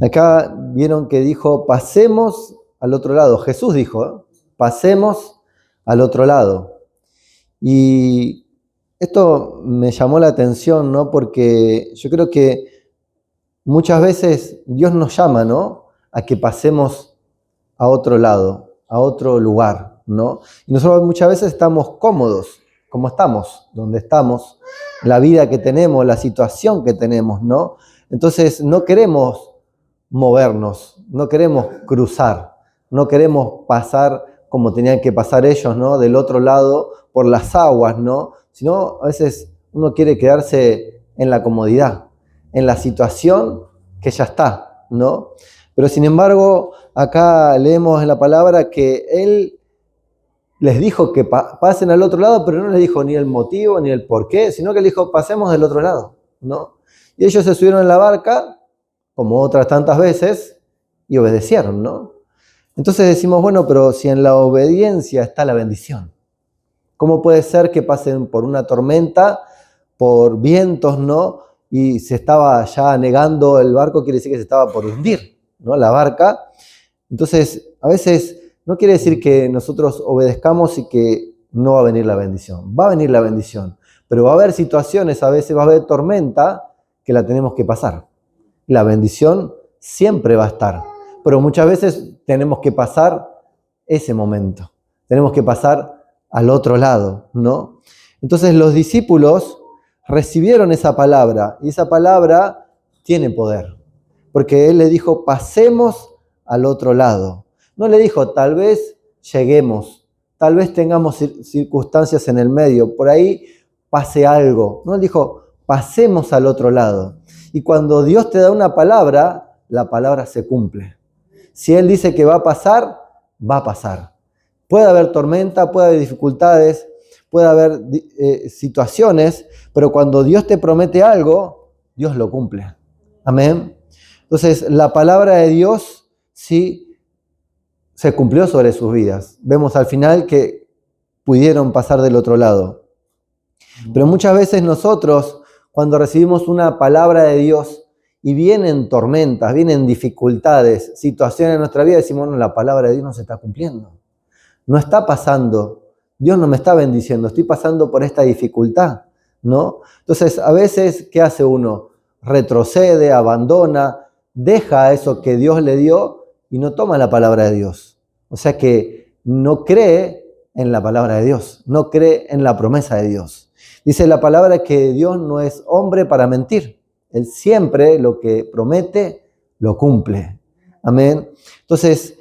Acá vieron que dijo, pasemos al otro lado. Jesús dijo, pasemos al otro lado. Y esto me llamó la atención, ¿no? Porque yo creo que muchas veces Dios nos llama, ¿no? A que pasemos a otro lado, a otro lugar, ¿no? Y nosotros muchas veces estamos cómodos, como estamos, donde estamos, la vida que tenemos, la situación que tenemos, ¿no? Entonces no queremos movernos, no queremos cruzar, no queremos pasar como tenían que pasar ellos, ¿no? Del otro lado por las aguas, ¿no? Sino a veces uno quiere quedarse en la comodidad, en la situación que ya está, ¿no? Pero sin embargo, acá leemos en la palabra que Él les dijo que pasen al otro lado, pero no les dijo ni el motivo ni el por qué, sino que les dijo, pasemos del otro lado, ¿no? Y ellos se subieron en la barca, como otras tantas veces, y obedecieron, ¿no? Entonces decimos, bueno, pero si en la obediencia está la bendición, ¿cómo puede ser que pasen por una tormenta, por vientos, ¿no? Y se estaba ya anegando el barco, quiere decir que se estaba por hundir, ¿no? La barca. Entonces, a veces no quiere decir que nosotros obedezcamos y que no va a venir la bendición. Va a venir la bendición, pero va a haber situaciones, a veces va a haber tormenta que la tenemos que pasar. La bendición siempre va a estar, pero muchas veces tenemos que pasar ese momento. Tenemos que pasar al otro lado, ¿no? Entonces los discípulos recibieron esa palabra y esa palabra tiene poder, porque Él le dijo, pasemos al otro lado. No le dijo, tal vez lleguemos, tal vez tengamos circunstancias en el medio, por ahí pase algo. No, Él dijo, pasemos al otro lado. Y cuando Dios te da una palabra, la palabra se cumple. Si Él dice que va a pasar, va a pasar. Puede haber tormenta, puede haber dificultades, puede haber situaciones, pero cuando Dios te promete algo, Dios lo cumple. Amén. Entonces, la palabra de Dios sí se cumplió sobre sus vidas. Vemos al final que pudieron pasar del otro lado. Pero muchas veces nosotros, cuando recibimos una palabra de Dios y vienen tormentas, vienen dificultades, situaciones en nuestra vida, decimos, bueno, la palabra de Dios no se está cumpliendo. No está pasando. Dios no me está bendiciendo. Estoy pasando por esta dificultad, ¿no? Entonces, a veces, ¿qué hace uno? Retrocede, abandona, deja eso que Dios le dio y no toma la palabra de Dios. O sea que no cree en la palabra de Dios, no cree en la promesa de Dios. Dice la palabra que Dios no es hombre para mentir. Él siempre lo que promete, lo cumple. Amén. Entonces,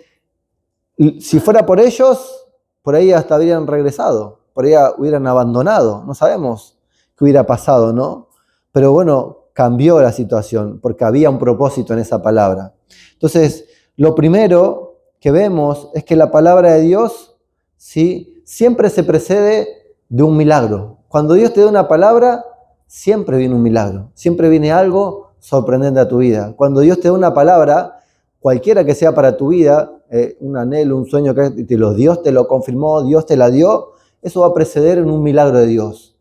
si fuera por ellos, por ahí hasta habrían regresado, por ahí hubieran abandonado. No sabemos qué hubiera pasado, ¿no? Pero bueno, cambió la situación porque había un propósito en esa palabra. Entonces, lo primero que vemos es que la palabra de Dios, ¿sí?, siempre se precede de un milagro. Cuando Dios te da una palabra, siempre viene un milagro, siempre viene algo sorprendente a tu vida. Cuando Dios te da una palabra, cualquiera que sea para tu vida, un anhelo, un sueño que Dios te lo confirmó, Dios te la dio, eso va a preceder en un milagro de Dios,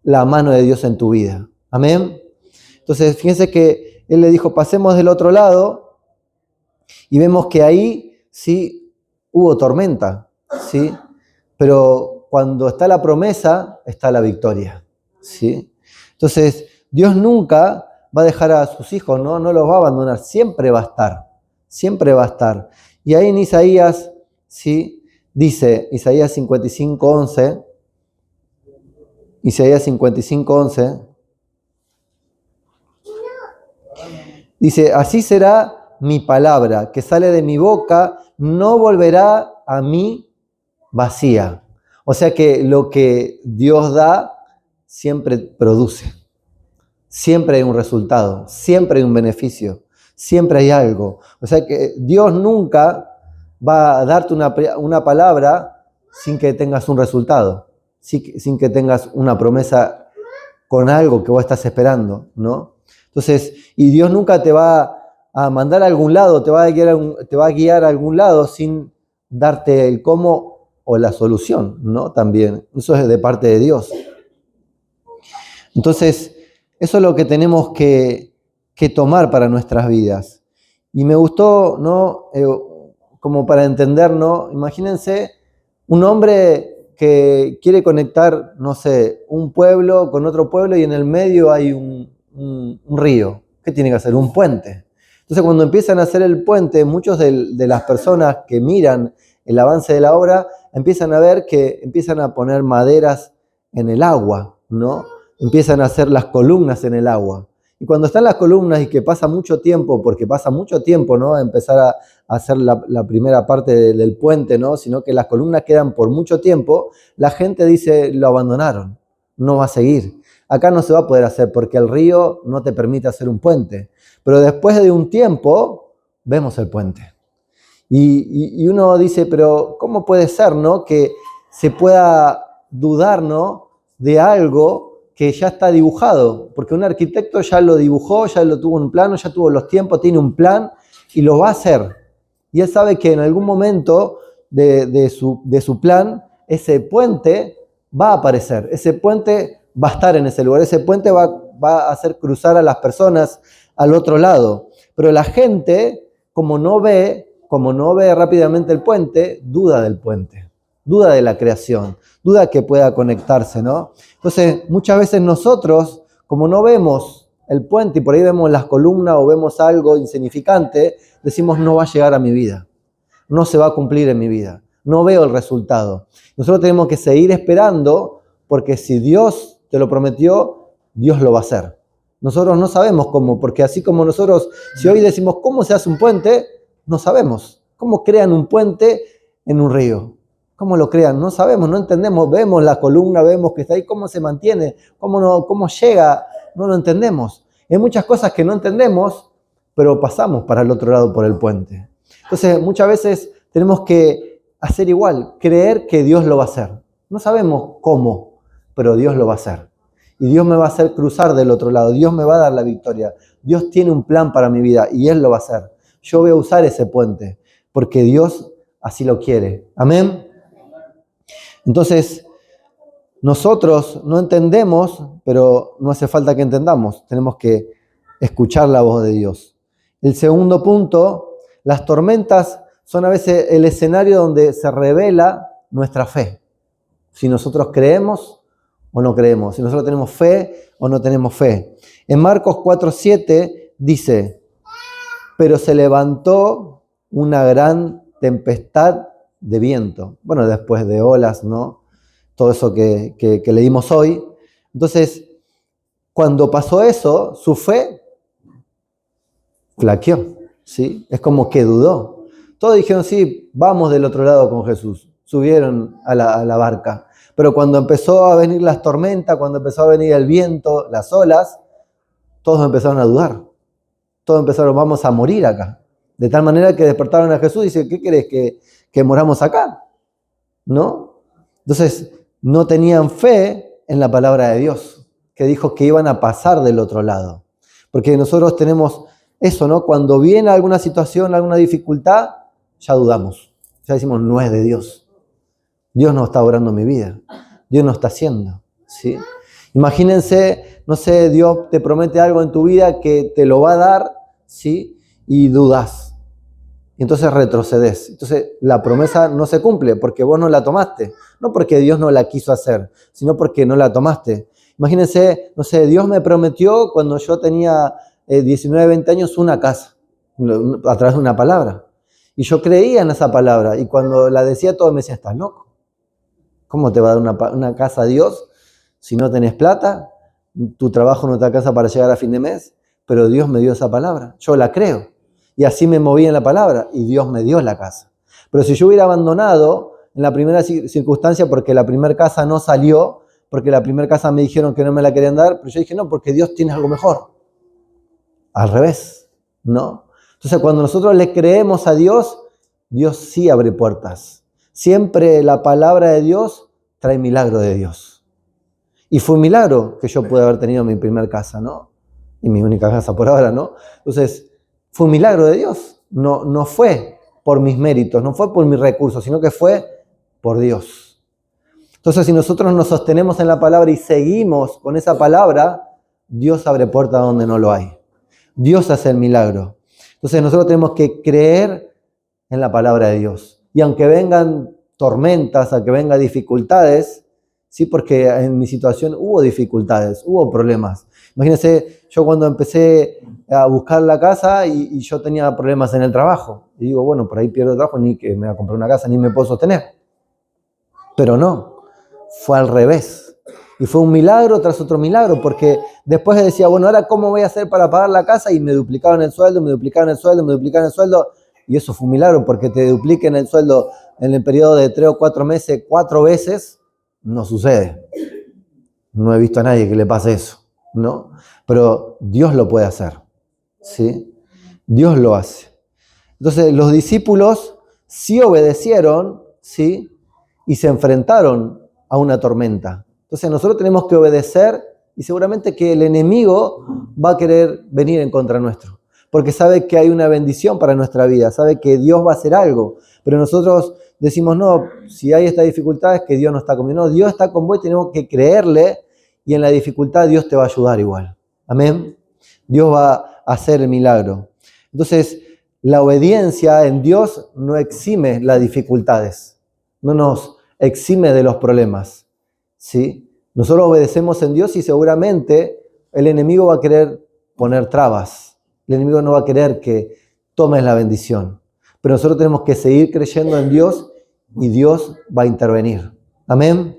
la mano de Dios en tu vida. Amén. Entonces, fíjense que Él le dijo, pasemos del otro lado, y vemos que ahí sí hubo tormenta, ¿sí? Pero cuando está la promesa, está la victoria, ¿sí? Entonces, Dios nunca va a dejar a sus hijos, ¿no? No los va a abandonar, siempre va a estar, siempre va a estar. Y ahí en Isaías, ¿sí?, dice, Isaías 55:11, Isaías 55:11, dice, así será mi palabra que sale de mi boca, no volverá a mí vacía. O sea que lo que Dios da siempre produce. Siempre hay un resultado, siempre hay un beneficio, siempre hay algo. O sea que Dios nunca va a darte una palabra sin que tengas un resultado, sin que tengas una promesa con algo que vos estás esperando, ¿no? Entonces, y Dios nunca te va a mandar a algún lado, te va a guiar a algún lado sin darte el cómo o la solución, ¿no? También, eso es de parte de Dios. Entonces, eso es lo que tenemos que tomar para nuestras vidas. Y me gustó, ¿no? Como para entender, ¿no? Imagínense un hombre que quiere conectar, no sé, un pueblo con otro pueblo y en el medio hay un río. ¿Qué tiene que hacer? Un puente. Entonces, cuando empiezan a hacer el puente, muchos de las personas que miran el avance de la obra empiezan a ver que empiezan a poner maderas en el agua, ¿no? Empiezan a hacer las columnas en el agua. Y cuando están las columnas y que pasa mucho tiempo, porque pasa mucho tiempo, ¿no? A empezar a hacer la primera parte del puente, ¿no? Sino que las columnas quedan por mucho tiempo, la gente dice, lo abandonaron, no va a seguir. Acá no se va a poder hacer porque el río no te permite hacer un puente. Pero después de un tiempo, vemos el puente. Y uno dice, pero ¿cómo puede ser, no? Que se pueda dudar, ¿no? De algo que ya está dibujado, porque un arquitecto ya lo dibujó, ya lo tuvo en un plano, ya tuvo los tiempos, tiene un plan y lo va a hacer. Y él sabe que en algún momento de su plan, ese puente va a aparecer, ese puente va a estar en ese lugar, ese puente va a hacer cruzar a las personas al otro lado. Pero la gente, como no ve rápidamente el puente, duda del puente, duda de la creación, duda que pueda conectarse, ¿no? Entonces, muchas veces nosotros, como no vemos el puente y por ahí vemos las columnas o vemos algo insignificante, decimos no va a llegar a mi vida, no se va a cumplir en mi vida, no veo el resultado. Nosotros tenemos que seguir esperando porque si Dios te lo prometió, Dios lo va a hacer. Nosotros no sabemos cómo, porque así como nosotros, si hoy decimos cómo se hace un puente, no sabemos. ¿Cómo crean un puente en un río? ¿Cómo lo crean? No sabemos, no entendemos. Vemos la columna, vemos que está ahí, cómo se mantiene, cómo llega, no lo entendemos. Hay muchas cosas que no entendemos, pero pasamos para el otro lado por el puente. Entonces, muchas veces tenemos que hacer igual, creer que Dios lo va a hacer. No sabemos cómo, pero Dios lo va a hacer. Y Dios me va a hacer cruzar del otro lado. Dios me va a dar la victoria. Dios tiene un plan para mi vida y Él lo va a hacer. Yo voy a usar ese puente porque Dios así lo quiere. Amén. Entonces, nosotros no entendemos, pero no hace falta que entendamos. Tenemos que escuchar la voz de Dios. El segundo punto, las tormentas son a veces el escenario donde se revela nuestra fe. Si nosotros creemos o no creemos, si nosotros tenemos fe o no tenemos fe. En Marcos 4:7 dice, pero se levantó una gran tempestad de viento. Bueno, después de olas, ¿no? Todo eso que leímos hoy. Entonces, cuando pasó eso, su fe flaqueó, ¿sí? Es como que dudó. Todos dijeron, sí, vamos del otro lado con Jesús. Subieron a la barca. Pero cuando empezó a venir las tormentas, cuando empezó a venir el viento, las olas, todos empezaron a dudar. Todos empezaron, vamos a morir acá. De tal manera que despertaron a Jesús y dice, ¿qué querés? ¿Que moramos acá? ¿No? Entonces, no tenían fe en la palabra de Dios, que dijo que iban a pasar del otro lado. Porque nosotros tenemos eso, ¿no? Cuando viene alguna situación, alguna dificultad, ya dudamos. Ya decimos, no es de Dios. Dios no está obrando mi vida. Dios no está haciendo, ¿sí? Imagínense, no sé, Dios te promete algo en tu vida que te lo va a dar, ¿sí? Y dudas. Y entonces retrocedes. Entonces la promesa no se cumple porque vos no la tomaste. No porque Dios no la quiso hacer, sino porque no la tomaste. Imagínense, no sé, Dios me prometió cuando yo tenía 19, 20 años una casa, a través de una palabra. Y yo creía en esa palabra. Y cuando la decía todos me decían, ¿estás loco? ¿Cómo te va a dar una casa a Dios si no tenés plata? Tu trabajo no te alcanza para llegar a fin de mes, pero Dios me dio esa palabra. Yo la creo. Y así me moví en la palabra y Dios me dio la casa. Pero si yo hubiera abandonado en la primera circunstancia porque la primera casa no salió, porque la primera casa me dijeron que no me la querían dar, pero yo dije no, porque Dios tiene algo mejor. Al revés, ¿no? Entonces cuando nosotros le creemos a Dios, Dios sí abre puertas. Siempre la palabra de Dios trae milagro de Dios. Y fue un milagro que yo pude haber tenido mi primer casa, ¿no? Y mi única casa por ahora, ¿no? Entonces, fue un milagro de Dios. No fue por mis méritos, no fue por mis recursos, sino que fue por Dios. Entonces, si nosotros nos sostenemos en la palabra y seguimos con esa palabra, Dios abre puertas donde no lo hay. Dios hace el milagro. Entonces nosotros tenemos que creer en la palabra de Dios. Y aunque vengan tormentas, aunque vengan dificultades, sí, porque en mi situación hubo dificultades, hubo problemas. Imagínense, yo cuando empecé a buscar la casa y yo tenía problemas en el trabajo. Y digo, bueno, por ahí pierdo el trabajo, ni que me voy a comprar una casa, ni me puedo sostener. Pero no, fue al revés. Y fue un milagro tras otro milagro, porque después decía, bueno, ahora ¿cómo voy a hacer para pagar la casa? Y me duplicaron el sueldo, me duplicaron el sueldo, me duplicaron el sueldo. Y eso fue un milagro, porque te dupliquen el sueldo en el periodo de 3 o 4 meses, 4 veces, no sucede. No he visto a nadie que le pase eso, ¿no? Pero Dios lo puede hacer, ¿sí? Dios lo hace. Entonces los discípulos sí obedecieron, ¿sí? Y se enfrentaron a una tormenta. Entonces nosotros tenemos que obedecer y seguramente que el enemigo va a querer venir en contra nuestro, porque sabe que hay una bendición para nuestra vida, sabe que Dios va a hacer algo, pero nosotros decimos, no, si hay esta dificultad es que Dios no está conmigo. No, Dios está con vos y tenemos que creerle, y en la dificultad Dios te va a ayudar igual. Amén. Dios va a hacer el milagro. Entonces, la obediencia en Dios no exime las dificultades, no nos exime de los problemas, ¿sí? Nosotros obedecemos en Dios y seguramente el enemigo va a querer poner trabas. El enemigo no va a querer que tomes la bendición. Pero nosotros tenemos que seguir creyendo en Dios y Dios va a intervenir. Amén.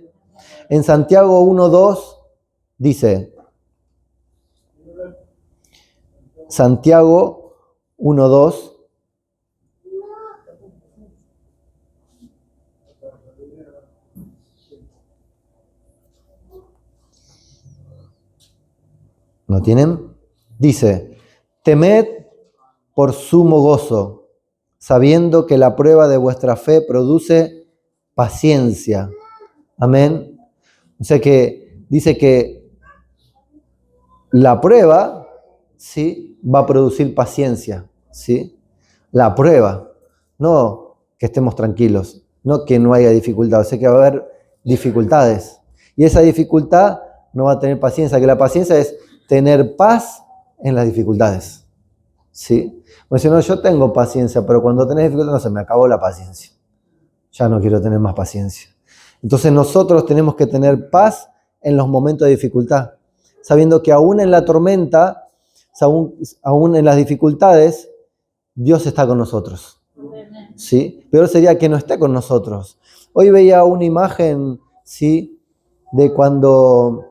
En Santiago 1:2 dice, Santiago 1:2, ¿no tienen? Dice, temed por sumo gozo, sabiendo que la prueba de vuestra fe produce paciencia. Amén. O sea que dice que la prueba, ¿sí?, va a producir paciencia, ¿sí? La prueba, no que estemos tranquilos, no que no haya dificultad, o sea que va a haber dificultades. Y esa dificultad no va a tener paciencia, que la paciencia es tener paz en las dificultades, ¿sí? Porque si no, yo tengo paciencia, pero cuando tenés dificultad, no se me acabó la paciencia. Ya no quiero tener más paciencia. Entonces nosotros tenemos que tener paz en los momentos de dificultad, sabiendo que aún en la tormenta, aún en las dificultades, Dios está con nosotros, ¿sí? Peor sería que no esté con nosotros. Hoy veía una imagen, ¿sí?, de cuando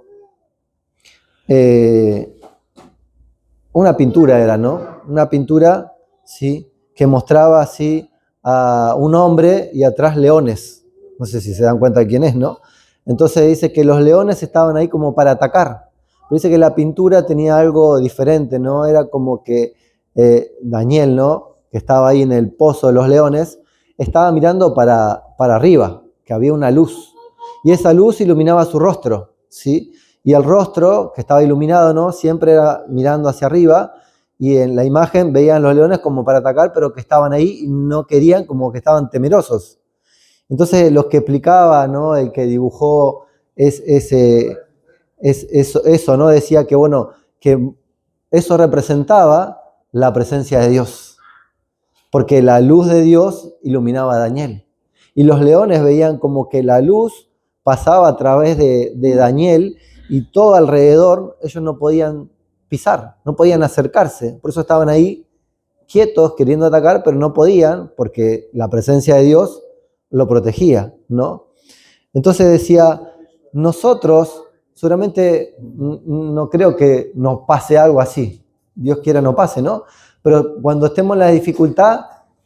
una pintura era, ¿no? Una pintura, ¿sí?, que mostraba así a un hombre y atrás leones. No sé si se dan cuenta de quién es, ¿no? Entonces dice que los leones estaban ahí como para atacar. Pero dice que la pintura tenía algo diferente, ¿no? Era como que Daniel, ¿no?, que estaba ahí en el pozo de los leones, estaba mirando para arriba, que había una luz. Y esa luz iluminaba su rostro, ¿sí? Y el rostro, que estaba iluminado, ¿no?, siempre era mirando hacia arriba, y en la imagen veían los leones como para atacar, pero que estaban ahí y no querían, como que estaban temerosos. Entonces, los que explicaba, ¿no?, el que dibujó eso, ¿no?, decía que, bueno, que eso representaba la presencia de Dios, porque la luz de Dios iluminaba a Daniel. Y los leones veían como que la luz pasaba a través de Daniel, y todo alrededor ellos no podían pisar, no podían acercarse. Por eso estaban ahí quietos, queriendo atacar, pero no podían, porque la presencia de Dios lo protegía, ¿no? Entonces decía, nosotros seguramente no creo que nos pase algo así. Dios quiera no pase, ¿no? Pero cuando estemos en la dificultad,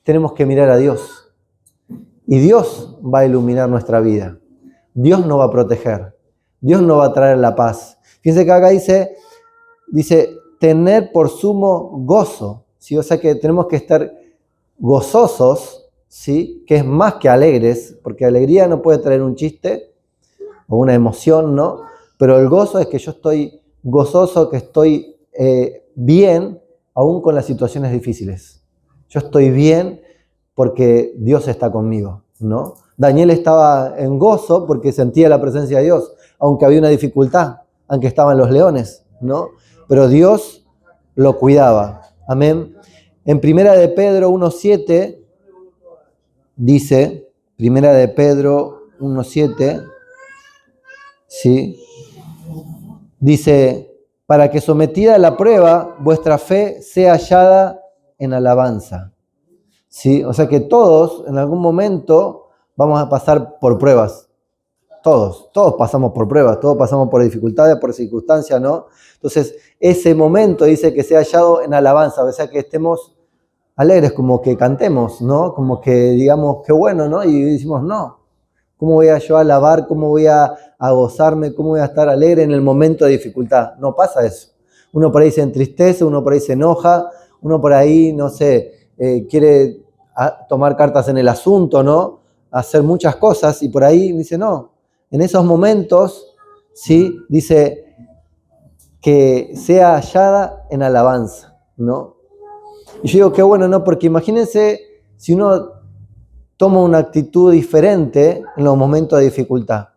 tenemos que mirar a Dios. Y Dios va a iluminar nuestra vida. Dios nos va a proteger. Dios nos va a traer la paz. Fíjense que acá dice, tener por sumo gozo, ¿sí? O sea que tenemos que estar gozosos, ¿sí?, que es más que alegres, porque alegría no puede traer un chiste o una emoción, ¿no? Pero el gozo es que yo estoy gozoso, que estoy bien, aún con las situaciones difíciles. Yo estoy bien porque Dios está conmigo, ¿no? Daniel estaba en gozo porque sentía la presencia de Dios, aunque había una dificultad, aunque estaban los leones, ¿no? Pero Dios lo cuidaba. Amén. En Primera de Pedro 1:7 dice, Primera de Pedro 1:7, ¿sí? Dice, para que sometida a la prueba, vuestra fe sea hallada en alabanza. ¿Sí? O sea que todos, en algún momento, vamos a pasar por pruebas. Todos pasamos por pruebas, todos pasamos por dificultades, por circunstancias, ¿no? Entonces, ese momento dice que sea hallado en alabanza, o sea que estemos alegres, como que cantemos, ¿no? Como que digamos, qué bueno, ¿no? Y decimos, no, ¿cómo voy a yo alabar? ¿Cómo voy a gozarme? ¿Cómo voy a estar alegre en el momento de dificultad? No pasa eso. Uno por ahí se entristece, uno por ahí se enoja, uno por ahí, no sé, quiere tomar cartas en el asunto, ¿no? Hacer muchas cosas y por ahí dice, no, en esos momentos, ¿sí? Dice que sea hallada en alabanza, ¿no? Y yo digo, qué bueno, ¿no? Porque imagínense si uno toma una actitud diferente en los momentos de dificultad.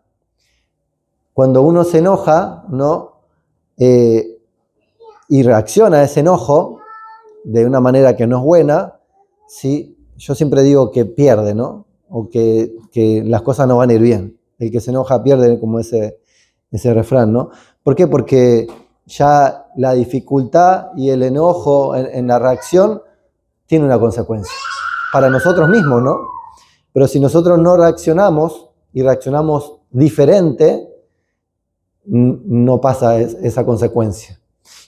Cuando uno se enoja, ¿no? Y reacciona a ese enojo de una manera que no es buena, ¿sí? Yo siempre digo que pierde, ¿no? O que las cosas no van a ir bien. El que se enoja pierde, como ese refrán, ¿no? ¿Por qué? Porque ya la dificultad y el enojo en la reacción tiene una consecuencia. Para nosotros mismos, ¿no? Pero si nosotros no reaccionamos y reaccionamos diferente, no pasa esa consecuencia.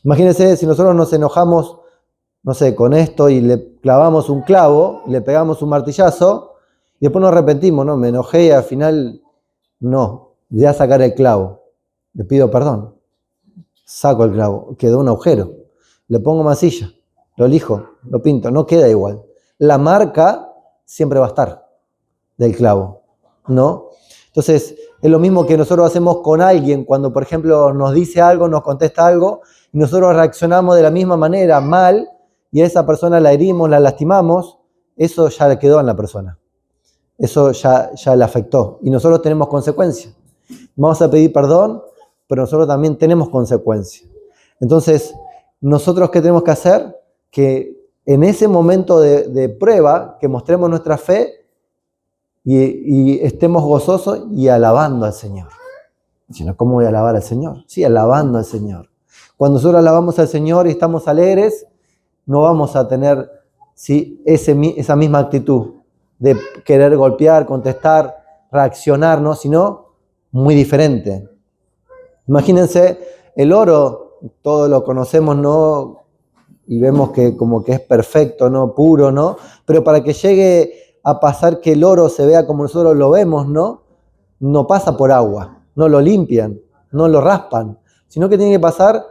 Imagínense si nosotros nos enojamos, no sé, con esto y le clavamos un clavo, le pegamos un martillazo y después nos arrepentimos, ¿no? Me enojé y al final no, voy a sacar el clavo, le pido perdón, saco el clavo, quedó un agujero, le pongo masilla, lo lijo, lo pinto, no queda igual. La marca siempre va a estar del clavo, ¿no? Entonces, es lo mismo que nosotros hacemos con alguien cuando, por ejemplo, nos dice algo, nos contesta algo, y nosotros reaccionamos de la misma manera, mal, y a esa persona la herimos, la lastimamos, eso ya le quedó en la persona. Eso ya le afectó. Y nosotros tenemos consecuencias. Vamos a pedir perdón, pero nosotros también tenemos consecuencias. Entonces, ¿nosotros qué tenemos que hacer? Que en ese momento de prueba, que mostremos nuestra fe y estemos gozosos y alabando al Señor. Sino, ¿cómo voy a alabar al Señor? Sí, alabando al Señor. Cuando nosotros alabamos al Señor y estamos alegres, no vamos a tener, ¿sí?, esa misma actitud de querer golpear, contestar, reaccionar, ¿no? Sino muy diferente. Imagínense, el oro, todos lo conocemos, ¿no? Y vemos que como que es perfecto, ¿no? Puro, ¿no? Pero para que llegue a pasar que el oro se vea como nosotros lo vemos, ¿no? No pasa por agua, no lo limpian, no lo raspan, sino que tiene que pasar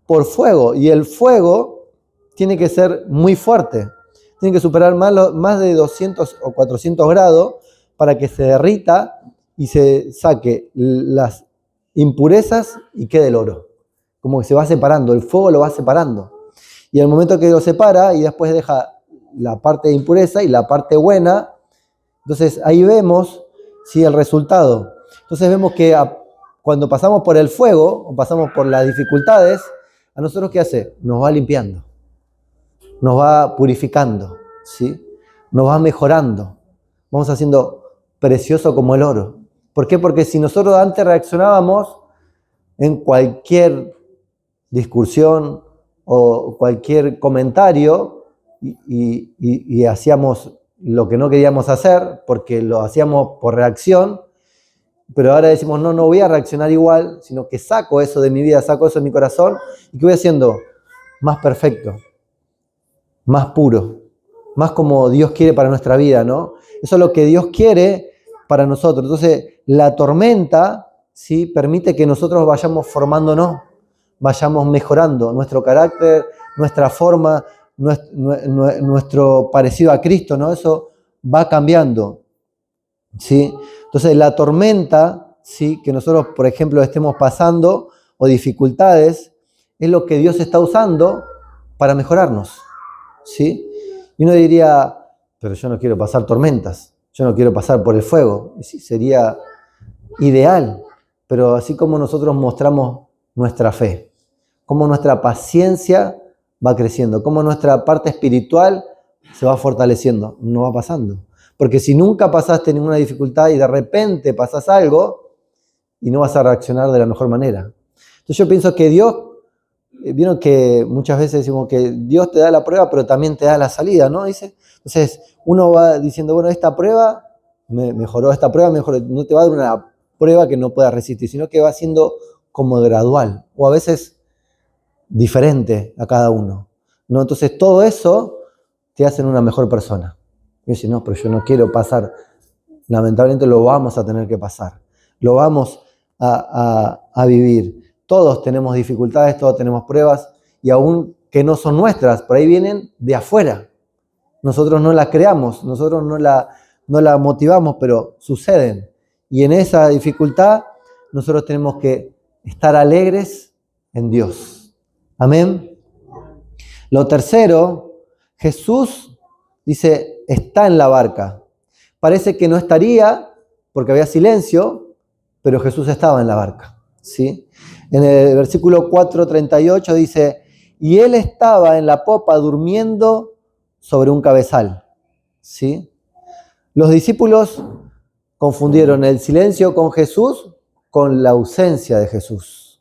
por fuego. Y el fuego tiene que ser muy fuerte. Tiene que superar más de 200 o 400 grados para que se derrita y se saque las impurezas y quede el oro. Como que se va separando, el fuego lo va separando. Y al momento que lo separa y después deja la parte de impureza y la parte buena, entonces ahí vemos, ¿sí?, el resultado. Entonces vemos que cuando pasamos por el fuego o pasamos por las dificultades, ¿a nosotros qué hace? Nos va limpiando, nos va purificando, ¿sí? Nos va mejorando. Vamos haciendo precioso como el oro. ¿Por qué? Porque si nosotros antes reaccionábamos en cualquier discusión o cualquier comentario y hacíamos lo que no queríamos hacer porque lo hacíamos por reacción, pero ahora decimos, no voy a reaccionar igual, sino que saco eso de mi vida, saco eso de mi corazón y que voy haciendo más perfecto, más puro, más como Dios quiere para nuestra vida, ¿no? Eso es lo que Dios quiere para nosotros. Entonces, la tormenta, ¿sí?, permite que nosotros vayamos formándonos, vayamos mejorando nuestro carácter, nuestra forma, nuestro parecido a Cristo, ¿no? Eso va cambiando, ¿sí? Entonces, la tormenta, ¿sí?, que nosotros, por ejemplo, estemos pasando, o dificultades, es lo que Dios está usando para mejorarnos, ¿sí? Y uno diría, pero yo no quiero pasar tormentas, yo no quiero pasar por el fuego. Y sí, sería ideal, pero así como nosotros mostramos nuestra fe, como nuestra paciencia va creciendo, cómo nuestra parte espiritual se va fortaleciendo. No va pasando. Porque si nunca pasaste ninguna dificultad y de repente pasas algo y no vas a reaccionar de la mejor manera. Entonces yo pienso que Dios, vieron que muchas veces decimos que Dios te da la prueba, pero también te da la salida, ¿no? Dice. Entonces uno va diciendo, bueno, esta prueba mejoró, esta prueba mejoró. No te va a dar una prueba que no puedas resistir, sino que va siendo como gradual, o a veces diferente a cada uno, ¿no? Entonces todo eso te hace una mejor persona. Y dice, no, pero yo no quiero pasar. Lamentablemente lo vamos a tener que pasar. Lo vamos a vivir. Todos tenemos dificultades, todos tenemos pruebas, y aún que no son nuestras, por ahí vienen de afuera. Nosotros no las creamos, nosotros no la motivamos, pero suceden. Y en esa dificultad nosotros tenemos que estar alegres en Dios. Amén. Lo tercero, Jesús dice, está en la barca. Parece que no estaría porque había silencio, pero Jesús estaba en la barca, ¿sí? En el versículo 4:38 dice, y él estaba en la popa durmiendo sobre un cabezal, ¿sí? Los discípulos confundieron el silencio con Jesús con la ausencia de Jesús.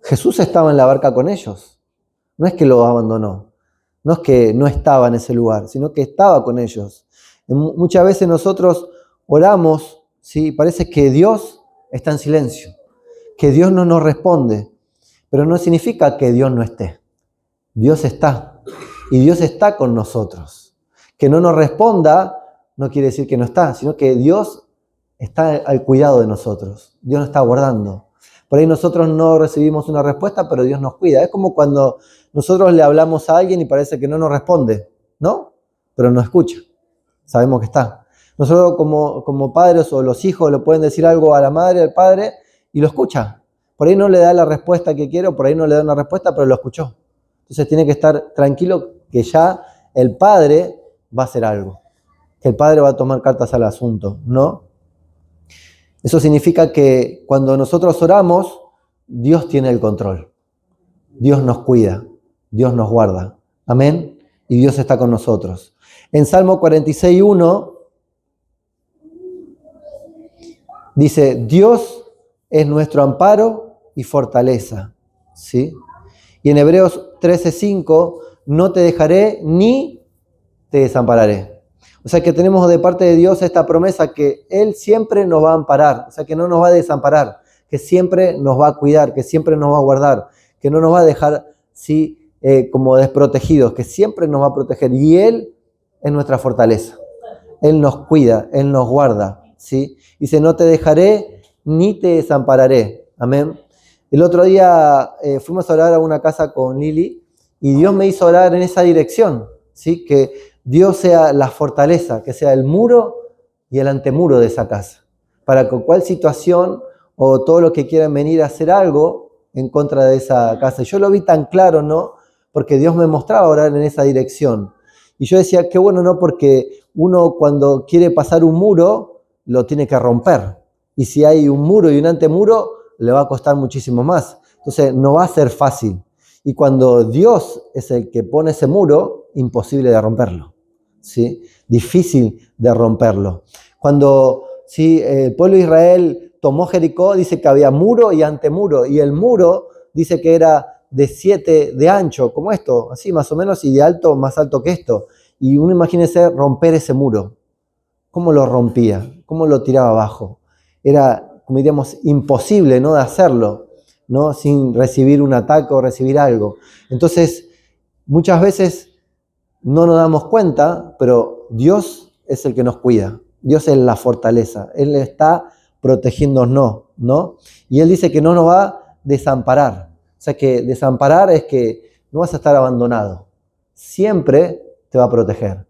Jesús estaba en la barca con ellos. No es que lo abandonó, no es que no estaba en ese lugar, sino que estaba con ellos. Muchas veces nosotros oramos, ¿sí? Parece que Dios está en silencio, que Dios no nos responde, pero no significa que Dios no esté. Dios está, y Dios está con nosotros. Que no nos responda no quiere decir que no está, sino que Dios está al cuidado de nosotros. Dios nos está guardando. Por ahí nosotros no recibimos una respuesta, pero Dios nos cuida. Es como cuando nosotros le hablamos a alguien y parece que no nos responde, ¿no? Pero nos escucha. Sabemos que está. Nosotros como padres o los hijos le pueden decir algo a la madre, al padre, y lo escucha. Por ahí no le da la respuesta que quiere, o por ahí no le da una respuesta, pero lo escuchó. Entonces tiene que estar tranquilo que ya el padre va a hacer algo. Que el padre va a tomar cartas al asunto, ¿no? Eso significa que cuando nosotros oramos, Dios tiene el control. Dios nos cuida, Dios nos guarda. Amén. Y Dios está con nosotros. En Salmo 46:1 dice, Dios es nuestro amparo y fortaleza. ¿Sí? Y en Hebreos 13:5, no te dejaré ni te desampararé. O sea que tenemos de parte de Dios esta promesa que Él siempre nos va a amparar, o sea que no nos va a desamparar, que siempre nos va a cuidar, que siempre nos va a guardar, que no nos va a dejar ¿sí? Como desprotegidos, que siempre nos va a proteger. Y Él es nuestra fortaleza. Él nos cuida, Él nos guarda. ¿Sí? Dice, no te dejaré ni te desampararé. Amén. El otro día fuimos a orar a una casa con Lili y Dios me hizo orar en esa dirección, ¿sí? Que Dios sea la fortaleza, que sea el muro y el antemuro de esa casa, para que cualquier situación o todo lo que quieran venir a hacer algo en contra de esa casa. Y yo lo vi tan claro, ¿no? Porque Dios me mostraba orar en esa dirección. Y yo decía, qué bueno, ¿no? Porque uno cuando quiere pasar un muro, lo tiene que romper. Y si hay un muro y un antemuro, le va a costar muchísimo más. Entonces, no va a ser fácil. Y cuando Dios es el que pone ese muro, imposible de romperlo. ¿Sí? Difícil de romperlo. Cuando ¿sí? El pueblo de Israel tomó Jericó, dice que había muro y antemuro. Y el muro dice que era de 7 de ancho, como esto, así más o menos, y de alto, más alto que esto. Y uno imagínese romper ese muro. ¿Cómo lo rompía? ¿Cómo lo tiraba abajo? Era, como diríamos, imposible, ¿no? De hacerlo, ¿no? Sin recibir un ataque o recibir algo. Entonces, muchas veces no nos damos cuenta, pero Dios es el que nos cuida. Dios es la fortaleza. Él está protegiéndonos, ¿no? Y Él dice que no nos va a desamparar. O sea que desamparar es que no vas a estar abandonado. Siempre te va a proteger.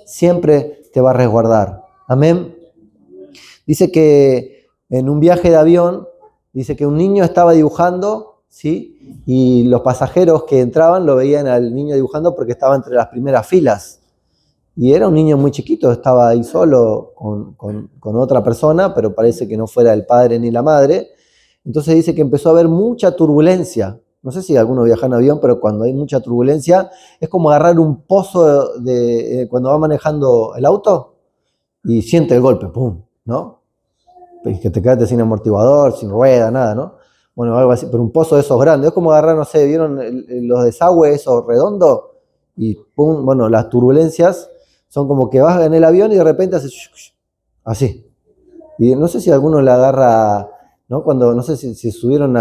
Siempre te va a resguardar. Amén. Dice que en un viaje de avión, dice que un niño estaba dibujando, ¿sí? Y los pasajeros que entraban lo veían al niño dibujando porque estaba entre las primeras filas. Y era un niño muy chiquito, estaba ahí solo con otra persona, pero parece que no fuera el padre ni la madre. Entonces dice que empezó a haber mucha turbulencia, No sé si alguno viaja en avión, pero cuando hay mucha turbulencia, es como agarrar un pozo cuando va manejando el auto y siente el golpe, ¡pum!, ¿no? Y que te quedaste sin amortiguador, sin rueda, nada, ¿no? Bueno, algo así, pero un pozo de esos grandes. Es como agarrar, no sé, ¿vieron los desagües esos redondos? Y pum, bueno, las turbulencias son como que vas en el avión y de repente hace así. Y no sé si alguno le agarra, ¿no? Cuando, no sé si subieron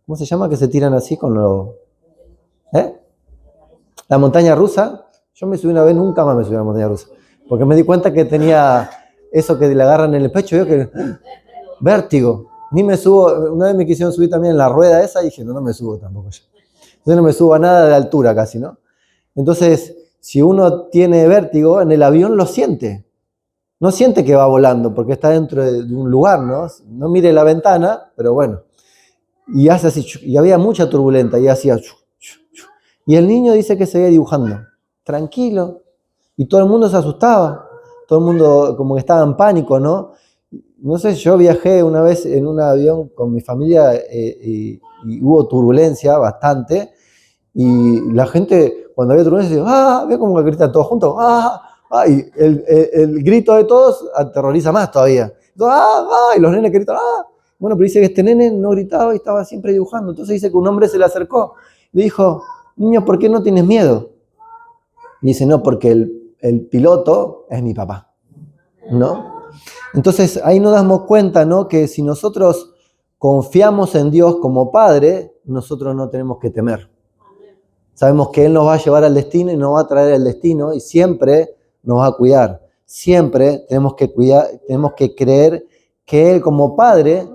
¿cómo se llama? Que se tiran así con los... ¿Eh? La montaña rusa. Yo me subí una vez, nunca más me subí a la montaña rusa. Porque me di cuenta que tenía eso que le agarran en el pecho, yo que... Vértigo. Ni me subo, una vez me quisieron subir también en la rueda esa y dije, no me subo tampoco yo. Entonces no me subo a nada de altura casi, ¿no? Entonces, si uno tiene vértigo, en el avión lo siente. No siente que va volando porque está dentro de un lugar, ¿no? No mire la ventana, pero bueno. Y hace así, y había mucha turbulencia y hacía... Y el niño dice que seguía dibujando, tranquilo. Y todo el mundo se asustaba. Todo el mundo como que estaba en pánico, ¿no? No sé, yo viajé una vez en un avión con mi familia y hubo turbulencia bastante. Y la gente, cuando había turbulencia, decía, ¡ah! Ve como que gritan todos juntos, ¡ah! ¡Ah! Y el grito de todos aterroriza más todavía. Entonces, ¡ah! ¡Ah! Y los nenes gritan, ¡ah! Bueno, pero dice que este nene no gritaba y estaba siempre dibujando. Entonces dice que un hombre se le acercó. Le dijo, niño, ¿por qué no tienes miedo? Y dice, no, porque el piloto es mi papá, ¿no? Entonces ahí nos damos cuenta, ¿no? Que si nosotros confiamos en Dios como Padre, nosotros no tenemos que temer. Sabemos que Él nos va a llevar al destino y nos va a traer al destino y siempre nos va a cuidar. Siempre tenemos que cuidar, tenemos que creer que Él como Padre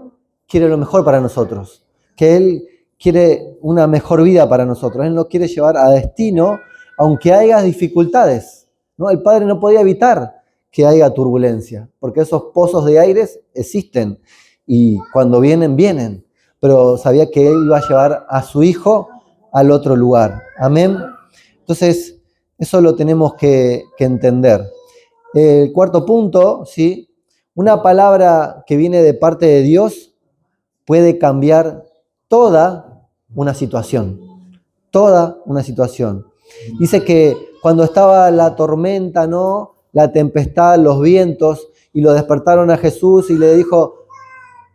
quiere lo mejor para nosotros, que Él quiere una mejor vida para nosotros. Él nos quiere llevar a destino, aunque haya dificultades, ¿no? El Padre no podía evitar que haya turbulencia, porque esos pozos de aires existen y cuando vienen, vienen. Pero sabía que Él iba a llevar a su Hijo al otro lugar. Amén. Entonces, eso lo tenemos que entender. El cuarto punto, ¿sí? Una palabra que viene de parte de Dios puede cambiar toda una situación. Toda una situación. Dice que cuando estaba la tormenta, ¿no? La tempestad, los vientos, y lo despertaron a Jesús y le dijo,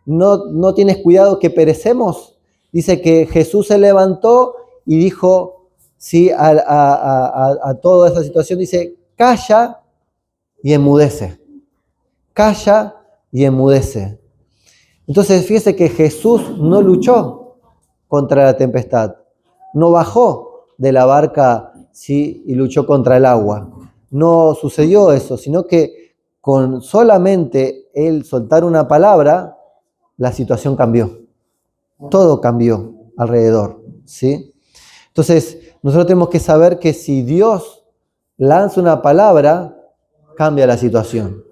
¿no tienes cuidado que perecemos? Dice que Jesús se levantó y dijo, sí, a toda esa situación, dice, calla y enmudece. Calla y enmudece. Entonces, fíjese que Jesús no luchó contra la tempestad, no bajó de la barca, sí, y luchó contra el agua. No sucedió eso, sino que con solamente él soltar una palabra, la situación cambió. Todo cambió alrededor, ¿sí? Entonces, nosotros tenemos que saber que si Dios lanza una palabra, cambia la situación.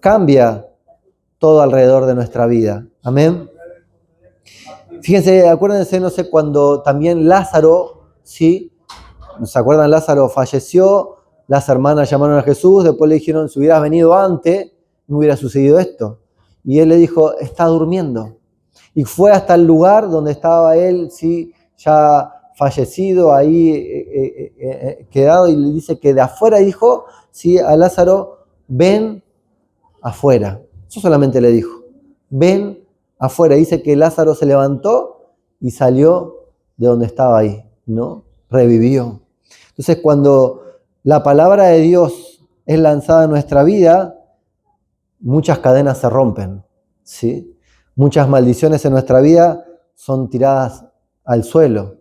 Cambia todo alrededor de nuestra vida. Amén. Fíjense, acuérdense, no sé, cuando también Lázaro, ¿sí? ¿Se acuerdan? Lázaro falleció, las hermanas llamaron a Jesús, después le dijeron, si hubieras venido antes, no hubiera sucedido esto. Y él le dijo, está durmiendo. Y fue hasta el lugar donde estaba él, ¿sí? Ya fallecido, ahí quedado, y le dice que de afuera dijo, ¿sí? A Lázaro, ven afuera. Eso solamente le dijo, ven afuera. Dice que Lázaro se levantó y salió de donde estaba ahí, ¿no? Revivió. Entonces, cuando la palabra de Dios es lanzada en nuestra vida, muchas cadenas se rompen, ¿sí? Muchas maldiciones en nuestra vida son tiradas al suelo.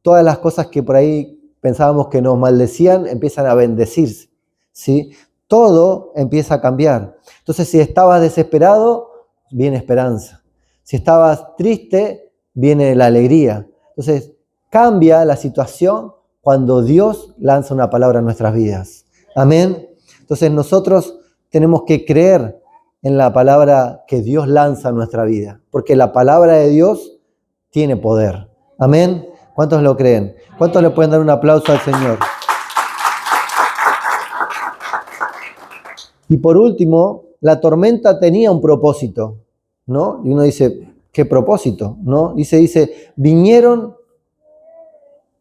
Todas las cosas que por ahí pensábamos que nos maldecían empiezan a bendecirse, ¿sí? Todo empieza a cambiar. Entonces, si estabas desesperado, viene esperanza. Si estabas triste, viene la alegría. Entonces, cambia la situación cuando Dios lanza una palabra en nuestras vidas. Amén. Entonces, nosotros tenemos que creer en la palabra que Dios lanza en nuestra vida, porque la palabra de Dios tiene poder. Amén. ¿Cuántos lo creen? ¿Cuántos le pueden dar un aplauso al Señor? Y por último, la tormenta tenía un propósito, ¿no? Y uno dice, ¿Qué propósito? ¿No? Dice, vinieron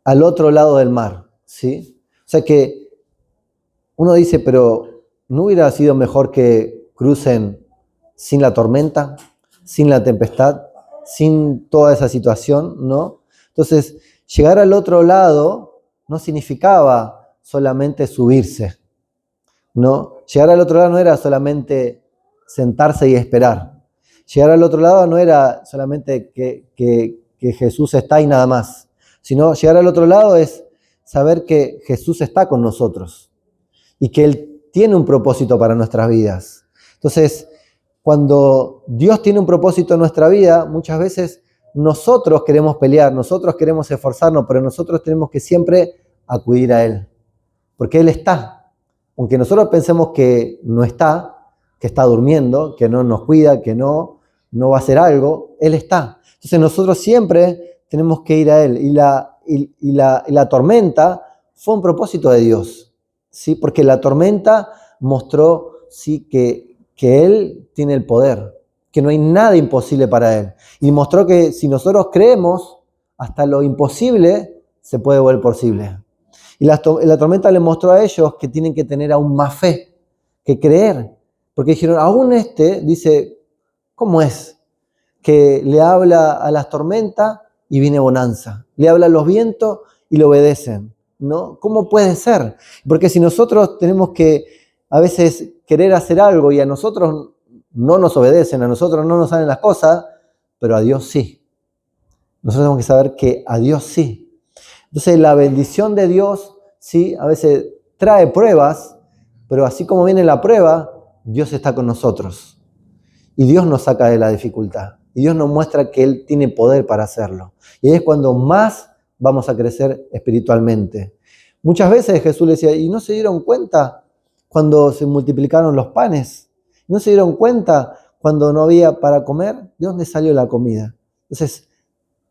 al otro lado del mar, ¿sí? O sea que uno dice, pero ¿no hubiera sido mejor que crucen sin la tormenta, sin la tempestad, sin toda esa situación, ¿no? Entonces, llegar al otro lado no significaba solamente subirse, ¿no? Llegar al otro lado no era solamente sentarse y esperar. Llegar al otro lado no era solamente que Jesús está y nada más, sino llegar al otro lado es saber que Jesús está con nosotros y que Él tiene un propósito para nuestras vidas. Entonces, cuando Dios tiene un propósito en nuestra vida, muchas veces nosotros queremos pelear, nosotros queremos esforzarnos, pero nosotros tenemos que siempre acudir a Él, porque Él está. Aunque nosotros pensemos que no está, que está durmiendo, que no nos cuida, que no va a hacer algo, Él está. Entonces nosotros siempre tenemos que ir a Él. Y la tormenta fue un propósito de Dios, ¿sí? Porque la tormenta mostró, ¿sí?, que Él tiene el poder, que no hay nada imposible para Él. Y mostró que si nosotros creemos, hasta lo imposible se puede volver posible. Y la tormenta le mostró a ellos que tienen que tener aún más fe, que creer. Porque dijeron, aún dice, ¿cómo es que le habla a las tormentas y viene bonanza? Le habla a los vientos y le obedecen, ¿no? ¿Cómo puede ser? Porque si nosotros tenemos que a veces querer hacer algo y a nosotros no nos obedecen, a nosotros no nos salen las cosas, pero a Dios sí. Nosotros tenemos que saber que a Dios sí. Entonces la bendición de Dios, sí, a veces trae pruebas, pero así como viene la prueba, Dios está con nosotros. Y Dios nos saca de la dificultad. Y Dios nos muestra que Él tiene poder para hacerlo. Y ahí es cuando más vamos a crecer espiritualmente. Muchas veces Jesús le decía, ¿y no se dieron cuenta cuando se multiplicaron los panes? ¿No se dieron cuenta cuando no había para comer? ¿De dónde salió la comida? Entonces,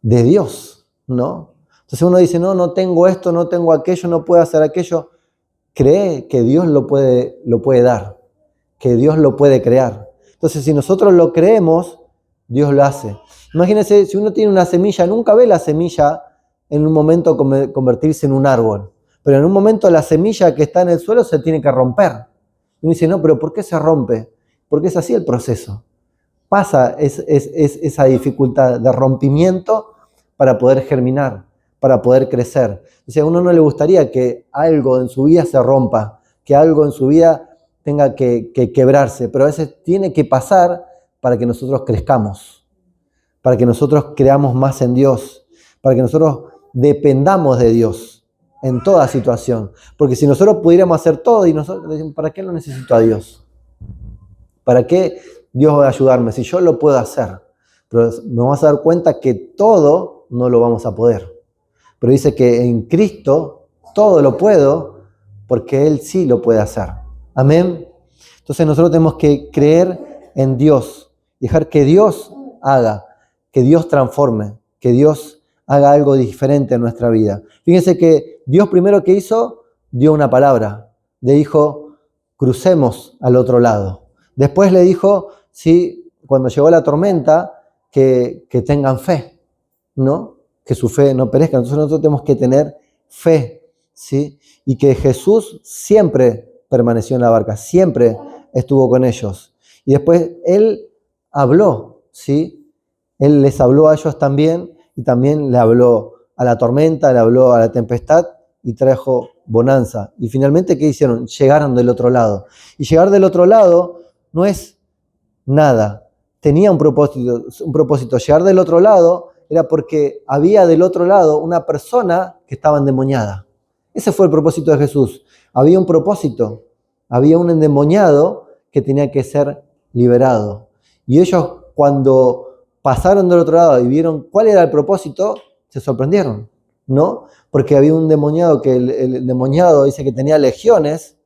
de Dios, ¿no? Entonces uno dice, no tengo esto, no tengo aquello, no puedo hacer aquello. Cree que Dios lo puede dar, que Dios lo puede crear. Entonces, si nosotros lo creemos, Dios lo hace. Imagínense, si uno tiene una semilla, nunca ve la semilla en un momento convertirse en un árbol. Pero en un momento la semilla que está en el suelo se tiene que romper. Y uno dice, no, pero ¿por qué se rompe? Porque es así el proceso. Pasa esa dificultad de rompimiento para poder germinar, para poder crecer. O sea, a uno no le gustaría que algo en su vida se rompa, que algo en su vida tenga que quebrarse, pero a veces tiene que pasar para que nosotros crezcamos, para que nosotros creamos más en Dios, para que nosotros dependamos de Dios en toda situación. Porque si nosotros pudiéramos hacer todo y nosotros decimos, ¿para qué lo necesito a Dios? ¿Para qué Dios va a ayudarme si yo lo puedo hacer? Pero nos vamos a dar cuenta que todo no lo vamos a poder. Pero dice que en Cristo todo lo puedo porque Él sí lo puede hacer. Amén. Entonces nosotros tenemos que creer en Dios, dejar que Dios haga, que Dios transforme, que Dios haga algo diferente en nuestra vida. Fíjense que Dios primero que hizo, dio una palabra. Le dijo, crucemos al otro lado. Después le dijo, sí, cuando llegó la tormenta, que tengan fe, ¿no? Que su fe no perezca. Entonces nosotros tenemos que tener fe, ¿sí? Y que Jesús siempre permaneció en la barca, siempre estuvo con ellos. Y después Él habló, ¿sí? Él les habló a ellos también y también le habló a la tormenta, le habló a la tempestad y trajo bonanza. Y finalmente, ¿qué hicieron? Llegaron del otro lado. Y llegar del otro lado no es nada. Tenía un propósito. Llegar del otro lado era porque había del otro lado una persona que estaba endemoniada. Ese fue el propósito de Jesús. Había un propósito. Había un endemoniado que tenía que ser liberado. Y ellos, cuando pasaron del otro lado y vieron cuál era el propósito, se sorprendieron, ¿no? Porque había un endemoniado que el endemoniado dice que tenía legiones,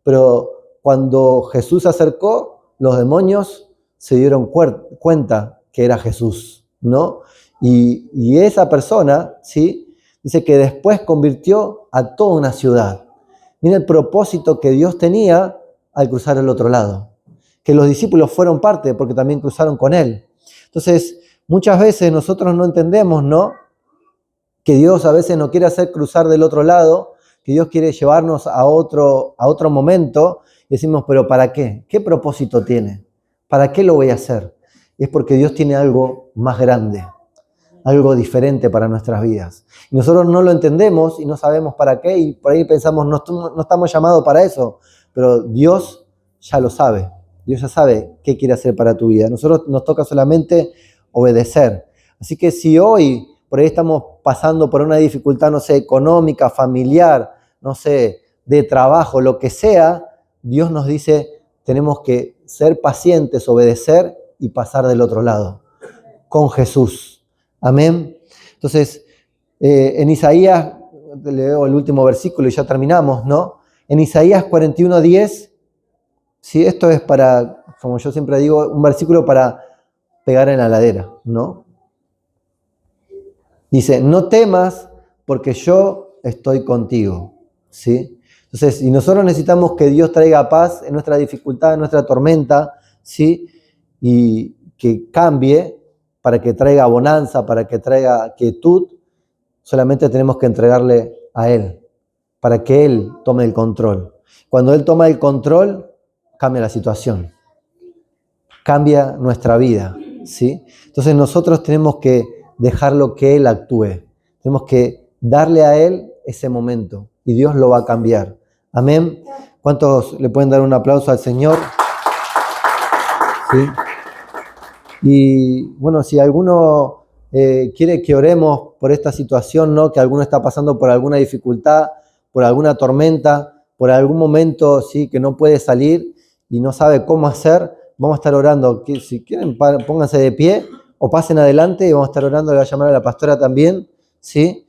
pero cuando Jesús se acercó, los demonios se dieron cuenta que era Jesús, ¿no? Y esa persona, ¿sí?, dice que después convirtió a toda una ciudad. Mira el propósito que Dios tenía al cruzar al otro lado. Que los discípulos fueron parte porque también cruzaron con Él. Entonces, Muchas veces nosotros no entendemos, ¿no? Que Dios a veces nos quiere hacer cruzar del otro lado, que Dios quiere llevarnos a otro momento, y decimos, ¿pero para qué? ¿Qué propósito tiene? ¿Para qué lo voy a hacer? Y es porque Dios tiene algo más grande, algo diferente para nuestras vidas. Y nosotros no lo entendemos y no sabemos para qué, y por ahí pensamos, no estamos llamados para eso, pero Dios ya lo sabe. Dios ya sabe qué quiere hacer para tu vida. A nosotros nos toca solamente obedecer. Así que si hoy por ahí estamos pasando por una dificultad, no sé, económica, familiar, no sé, de trabajo, lo que sea, Dios nos dice, tenemos que ser pacientes, obedecer y pasar del otro lado, con Jesús. Amén. Entonces, en Isaías, leo el último versículo y ya terminamos, ¿no? En Isaías 41:10, ¿sí? Esto es para, como yo siempre digo, un versículo para pegar en la ladera, ¿no? Dice, no temas porque yo estoy contigo, ¿sí? Entonces, y nosotros necesitamos que Dios traiga paz en nuestra dificultad, en nuestra tormenta, ¿sí? Y que cambie para que traiga bonanza, para que traiga quietud, solamente tenemos que entregarle a Él, para que Él tome el control. Cuando Él toma el control, cambia la situación, cambia nuestra vida, ¿sí? Entonces nosotros tenemos que dejarlo que Él actúe. Tenemos que darle a Él ese momento y Dios lo va a cambiar. Amén. ¿Cuántos le pueden dar un aplauso al Señor? ¿Sí? Y bueno, si alguno quiere que oremos por esta situación, ¿no? Que alguno está pasando por alguna dificultad, por alguna tormenta, por algún momento, ¿sí? Que no puede salir y no sabe cómo hacer, vamos a estar orando. Si quieren, pónganse de pie o pasen adelante y vamos a estar orando. Le voy a llamar a la pastora también, ¿sí?